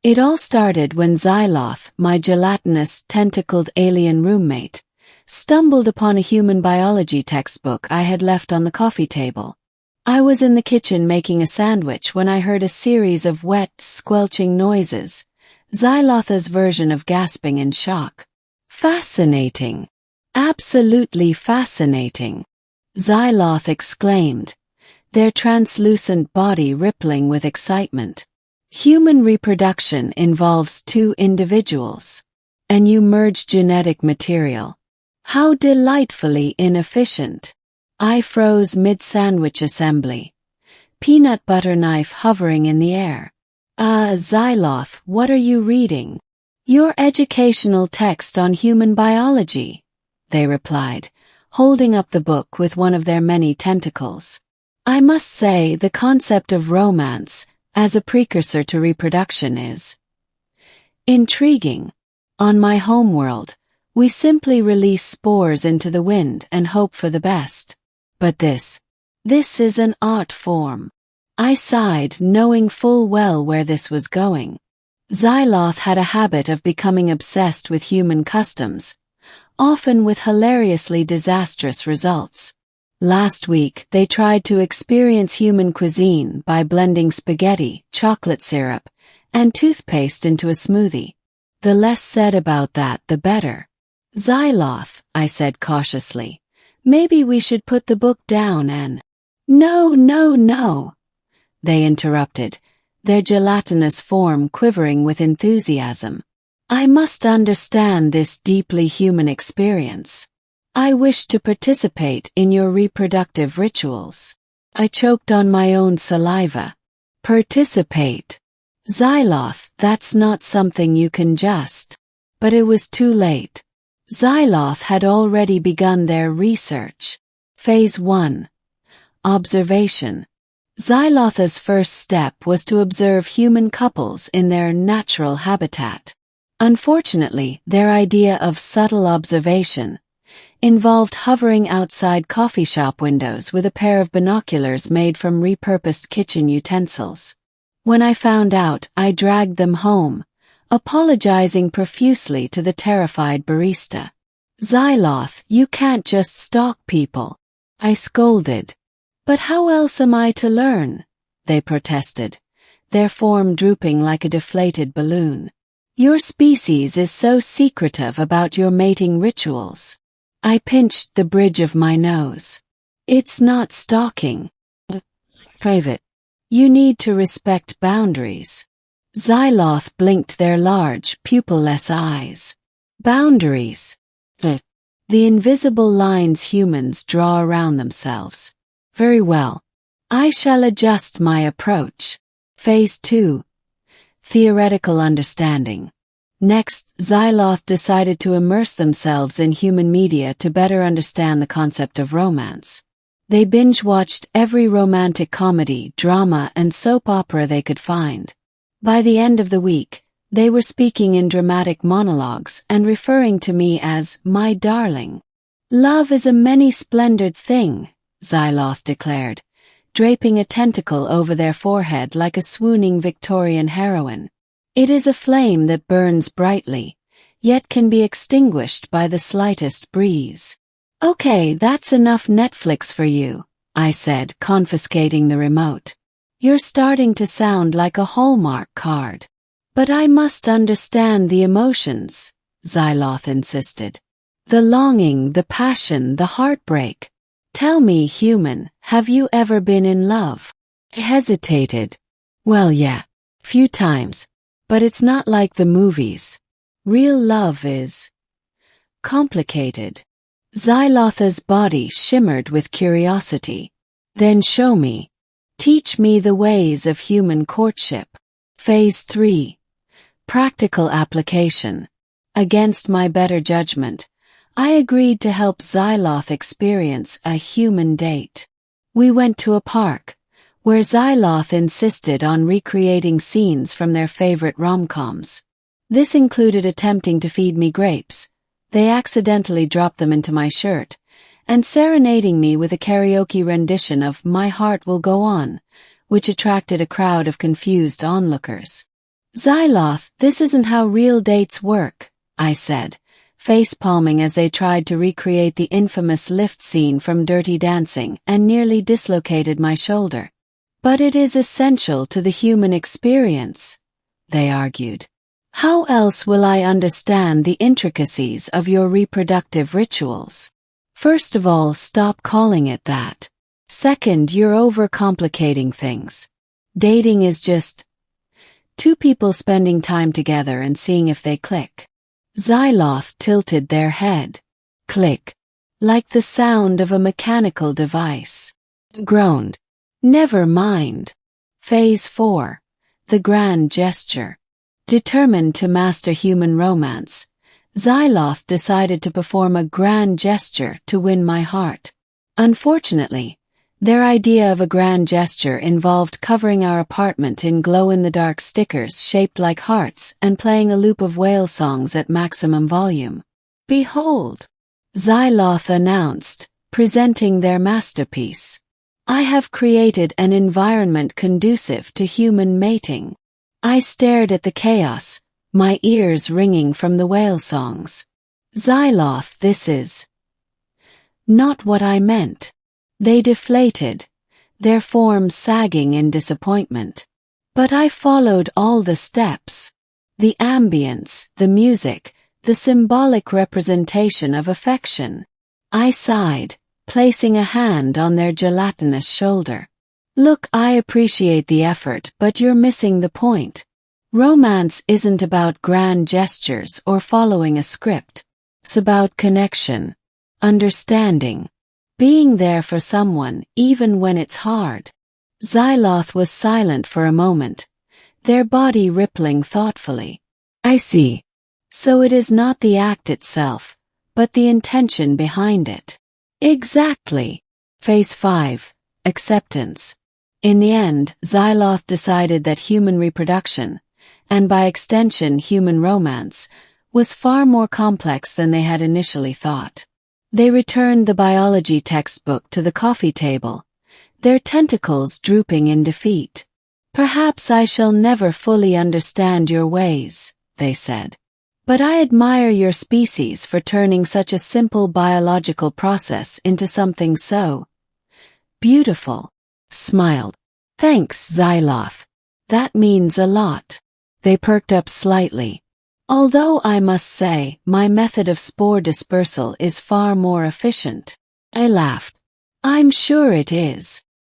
It all started when Zyloth, my gelatinous, tentacled alien roommate, stumbled upon a human biology textbook I had left on the coffee table. I was in the kitchen making a sandwich when I heard a series of wet, squelching noises, Zyloth's version of gasping in shock. Fascinating. Absolutely fascinating, Zyloth exclaimed, their translucent body rippling with excitement. Human reproduction involves two individuals, and you merge genetic material. How delightfully inefficient. I froze mid-sandwich assembly, peanut butter knife hovering in the air. Zyloth, what are you reading? Your educational text on human biology, they replied, holding up the book with one of their many tentacles. I must say the concept of romance, as a precursor to reproduction, is intriguing. On my homeworld, we simply release spores into the wind and hope for the best. But this is an art form. I sighed, knowing full well where this was going. Zyloth had a habit of becoming obsessed with human customs, often with hilariously disastrous results. Last week, they tried to experience human cuisine by blending spaghetti, chocolate syrup, and toothpaste into a smoothie. The less said about that, the better. Zyloth, I said cautiously, maybe we should put the book down and— No, they interrupted, their gelatinous form quivering with enthusiasm. I must understand this deeply human experience. I wish to participate in your reproductive rituals. I choked on my own saliva. Participate. Zyloth, that's not something you can just. But it was too late. Zyloth had already begun their research. Phase 1. Observation. Zyloth's first step was to observe human couples in their natural habitat. Unfortunately, their idea of subtle observation involved hovering outside coffee shop windows with a pair of binoculars made from repurposed kitchen utensils. When I found out, I dragged them home, apologizing profusely to the terrified barista. Zyloth, you can't just stalk people, I scolded. But how else am I to learn? They protested, their form drooping like a deflated balloon. Your species is so secretive about your mating rituals. I pinched the bridge of my nose. It's not stalking. Private. You need to respect boundaries. Zyloth blinked their large, pupilless eyes. Boundaries. The invisible lines humans draw around themselves. Very well. I shall adjust my approach. Phase 2. Theoretical understanding. Next, Zyloth decided to immerse themselves in human media to better understand the concept of romance. They binge-watched every romantic comedy, drama, and soap opera they could find. By the end of the week, they were speaking in dramatic monologues and referring to me as my darling. Love is a many-splendored thing, Zyloth declared, draping a tentacle over their forehead like a swooning Victorian heroine. It is a flame that burns brightly, yet can be extinguished by the slightest breeze. Okay, that's enough Netflix for you, I said, confiscating the remote. You're starting to sound like a Hallmark card. But I must understand the emotions, Zyloth insisted. The longing, the passion, the heartbreak. Tell me, human, have you ever been in love? I hesitated. Well, yeah, few times. But it's not like the movies. Real love is complicated. Zyloth's body shimmered with curiosity. Then show me. Teach me the ways of human courtship. Phase 3. Practical application. Against my better judgment, I agreed to help Zyloth experience a human date. We went to a park, where Zyloth insisted on recreating scenes from their favorite rom-coms. This included attempting to feed me grapes. They accidentally dropped them into my shirt, and serenading me with a karaoke rendition of My Heart Will Go On, which attracted a crowd of confused onlookers. Zyloth, this isn't how real dates work, I said, face-palming as they tried to recreate the infamous lift scene from Dirty Dancing and nearly dislocated my shoulder. But it is essential to the human experience, they argued. How else will I understand the intricacies of your reproductive rituals? First of all, stop calling it that. Second, you're overcomplicating things. Dating is just two people spending time together and seeing if they click. Zyloth tilted their head. Click. Like the sound of a mechanical device. Groaned. Never mind. Phase 4. The grand gesture. Determined to master human romance, Zyloth decided to perform a grand gesture to win my heart. Unfortunately, their idea of a grand gesture involved covering our apartment in glow-in-the-dark stickers shaped like hearts and playing a loop of whale songs at maximum volume. Behold! Zyloth announced, presenting their masterpiece. I have created an environment conducive to human mating. I stared at the chaos, my ears ringing from the whale songs. Zyloth, this is not what I meant. They deflated, their forms sagging in disappointment. But I followed all the steps. The ambience, the music, the symbolic representation of affection. I sighed, placing a hand on their gelatinous shoulder. Look, I appreciate the effort, but you're missing the point. Romance isn't about grand gestures or following a script. It's about connection, understanding, being there for someone even when it's hard. Zyloth was silent for a moment, their body rippling thoughtfully. I see. So it is not the act itself, but the intention behind it. Exactly. Phase 5. Acceptance. In the end, Zyloth decided that human reproduction, and by extension human romance, was far more complex than they had initially thought. They returned the biology textbook to the coffee table, their tentacles drooping in defeat. Perhaps I shall never fully understand your ways, they said. But I admire your species for turning such a simple biological process into something so beautiful. Smiled. Thanks, Zyloth. That means a lot. They perked up slightly. Although I must say, my method of spore dispersal is far more efficient. I laughed. I'm sure it is.